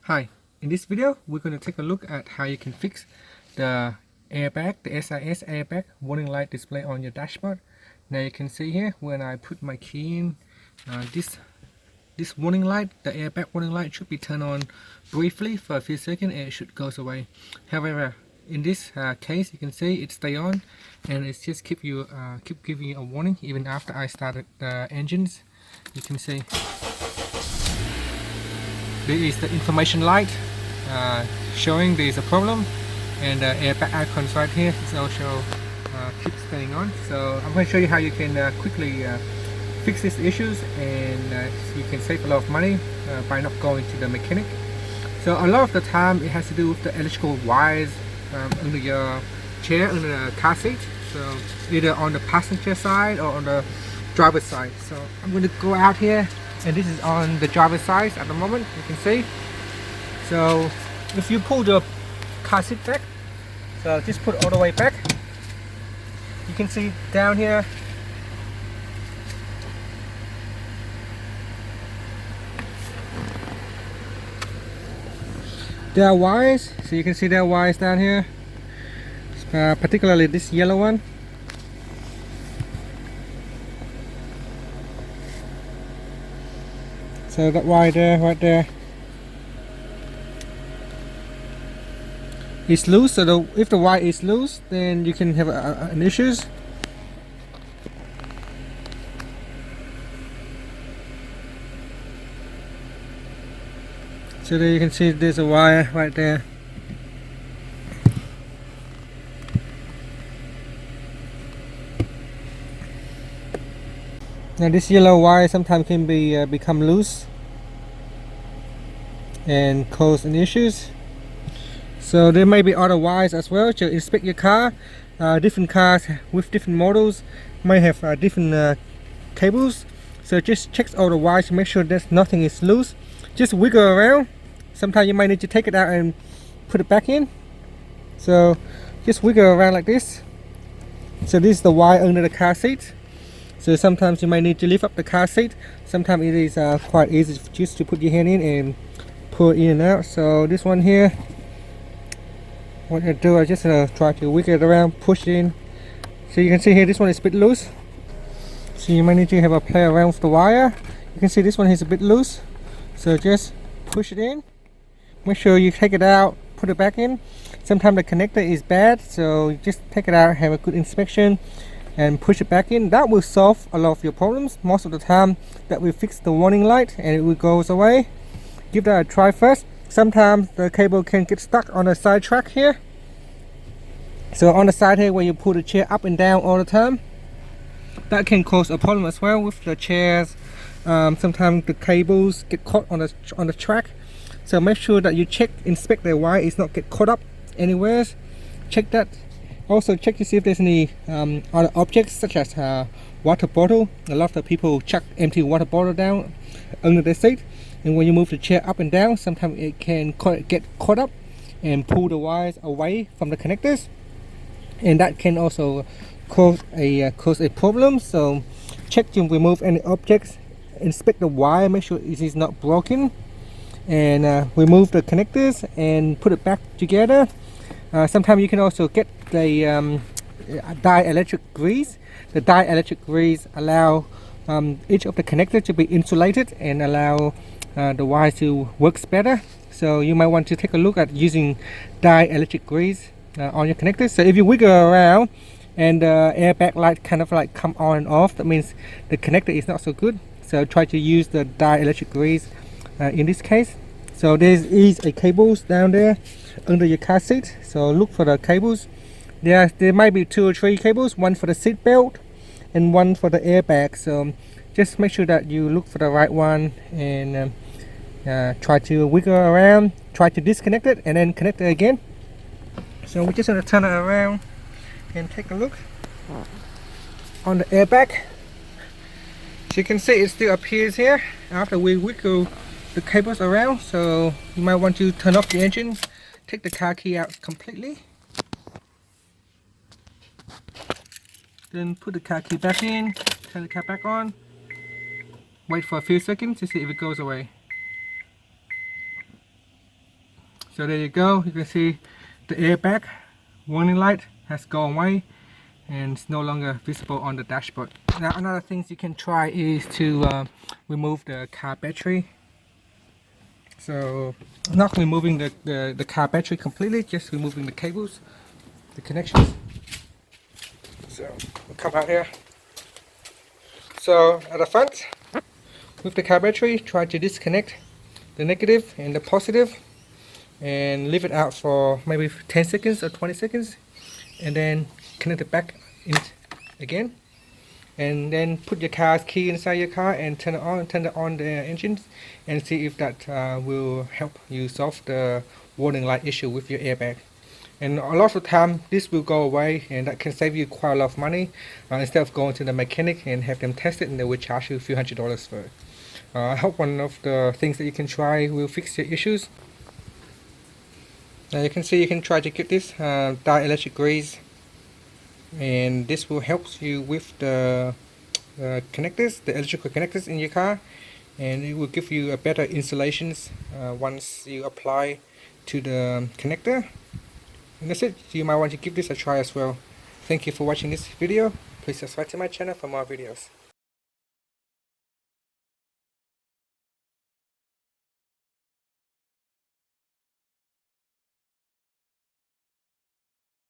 Hi, in this video we're going to take a look at how you can fix the airbag, the SRS airbag warning light display on your dashboard. Now you can see here when I put my key in, this warning light, the airbag warning light should be turned on briefly for a few seconds and it should go away. However, in this case you can see it stay on and it's just keep giving you a warning even after I started the engines. You can see this is the information light showing there is a problem, and the airbag icons right here is also keep staying on. So I'm going to show you how you can quickly fix these issues, and you can save a lot of money by not going to the mechanic. So a lot of the time it has to do with the electrical wires under your chair, under the car seat, so either on the passenger side or on the driver's side. So I'm going to go out here, and this is on the driver's side at the moment, you can see. So if you pull the car seat back, so just put it all the way back, you can see down here there are wires. So you can see there are wires down here, particularly this yellow one. So that wire there, right there, is loose. So if the wire is loose, then you can have an issues. So there you can see there's a wire right there. Now this yellow wire sometimes can become loose and cause an issues. So there may be other wires as well. So inspect your car. Different cars with different models may have different cables. So just check all the wires to make sure that nothing is loose. Just wiggle around. Sometimes you might need to take it out and put it back in. So just wiggle around like this. So this is the wire under the car seat. So sometimes you might need to lift up the car seat. Sometimes it is quite easy just to put your hand in and pull it in and out. So this one here, what I do, I just try to wiggle it around, push it in. So you can see here this one is a bit loose. So you might need to have a play around with the wire. You can see this one is a bit loose. So just push it in. Make sure you take it out, put it back in. Sometimes the connector is bad, so you just take it out, have a good inspection, and push it back in. That will solve a lot of your problems. Most of the time that will fix the warning light and it will go away. Give that a try first. Sometimes the cable can get stuck on the side track here. So on the side here where you pull the chair up and down all the time, that can cause a problem as well with the chairs. Sometimes the cables get caught on the track. So make sure that you inspect the wire is not get caught up anywhere. Check that. Also check to see if there's any other objects such as water bottle. A lot of the people chuck empty water bottle down under the seat, and when you move the chair up and down, sometimes it can get caught up and pull the wires away from the connectors, and that can also cause a problem. So check to remove any objects, inspect the wire, make sure it is not broken, and remove the connectors and put it back together. Sometimes you can also get the dielectric grease. The dielectric grease allow each of the connectors to be insulated and allow the wire to work better. So you might want to take a look at using dielectric grease on your connectors. So if you wiggle around and the airbag light kind of like come on and off, that means the connector is not so good. So try to use the dielectric grease in this case. So there is a cables down there under your car seat. So look for the cables. There might be 2 or 3 cables, one for the seat belt and one for the airbag. So just make sure that you look for the right one and try to wiggle around, try to disconnect it and then connect it again. So we're just going to turn it around and take a look on the airbag. So you can see it still appears here after we wiggle the cables around. So you might want to turn off the engine, take the car key out completely, then put the car key back in, turn the car back on, wait for a few seconds to see if it goes away. So there you go, you can see the airbag warning light has gone away and it's no longer visible on the dashboard. Now another thing you can try is to remove the car battery. So not removing the car battery completely, just removing the cables, the connections. So we'll come out here. So at the front, with the car battery, try to disconnect the negative and the positive and leave it out for maybe 10 seconds or 20 seconds, and then connect it back in again, and then put your car's key inside your car and turn on the engines and see if that will help you solve the warning light issue with your airbag. And a lot of the time this will go away, and that can save you quite a lot of money instead of going to the mechanic and have them test it and they will charge you a few $100s for it. I hope one of the things that you can try will fix your issues. Now you can see you can try to get this dielectric grease, and this will help you with the connectors, the electrical connectors in your car, and it will give you a better installations once you apply to the connector. And that's it. You might want to give this a try as well. Thank you for watching this video. Please subscribe to my channel for more videos.